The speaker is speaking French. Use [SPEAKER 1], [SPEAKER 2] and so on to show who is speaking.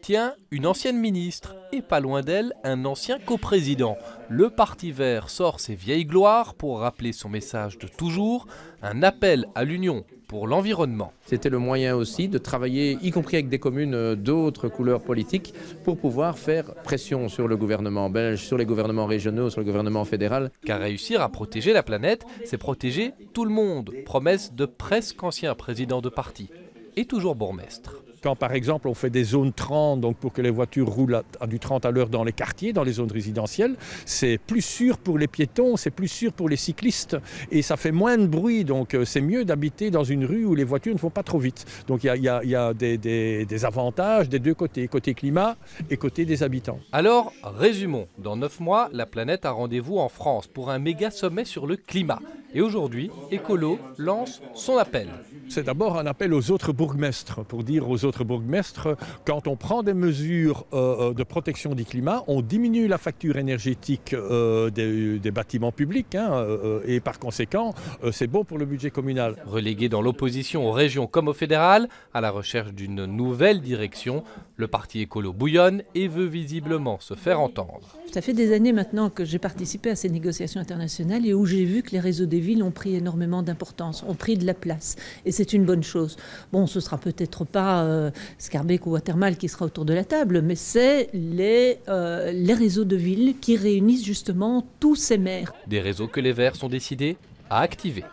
[SPEAKER 1] Tiens, une ancienne ministre, et pas loin d'elle, un ancien coprésident. Le Parti vert sort ses vieilles gloires pour rappeler son message de toujours, un appel à l'union pour l'environnement.
[SPEAKER 2] C'était le moyen aussi de travailler, y compris avec des communes d'autres couleurs politiques, pour pouvoir faire pression sur le gouvernement belge, sur les gouvernements régionaux, sur le gouvernement fédéral.
[SPEAKER 1] Car réussir à protéger la planète, c'est protéger tout le monde. Promesse de presque ancien président de parti. Et toujours bourgmestre.
[SPEAKER 3] Quand par exemple on fait des zones 30, donc pour que les voitures roulent à du 30 à l'heure dans les quartiers, dans les zones résidentielles, c'est plus sûr pour les piétons, c'est plus sûr pour les cyclistes et ça fait moins de bruit. Donc c'est mieux d'habiter dans une rue où les voitures ne vont pas trop vite. Donc il y a des avantages des deux côtés, côté climat et côté des habitants.
[SPEAKER 1] Alors, résumons. Dans 9 mois, la planète a rendez-vous en France pour un méga sommet sur le climat. Et aujourd'hui, Écolo lance son appel.
[SPEAKER 3] C'est d'abord un appel aux autres bourgmestres, pour dire aux autres bourgmestres, quand on prend des mesures de protection du climat, on diminue la facture énergétique des bâtiments publics et par conséquent, c'est bon pour le budget communal.
[SPEAKER 1] Relégué dans l'opposition aux régions comme au fédéral, à la recherche d'une nouvelle direction, le parti écolo bouillonne et veut visiblement se faire entendre.
[SPEAKER 4] Ça fait des années maintenant que j'ai participé à ces négociations internationales et où j'ai vu que les réseaux des villes ont pris énormément d'importance, ont pris de la place. Et c'est une bonne chose. Bon, ce ne sera peut-être pas Schaerbeek ou Watermal qui sera autour de la table, mais c'est les réseaux de villes qui réunissent justement tous ces maires.
[SPEAKER 1] Des réseaux que les Verts sont décidés à activer.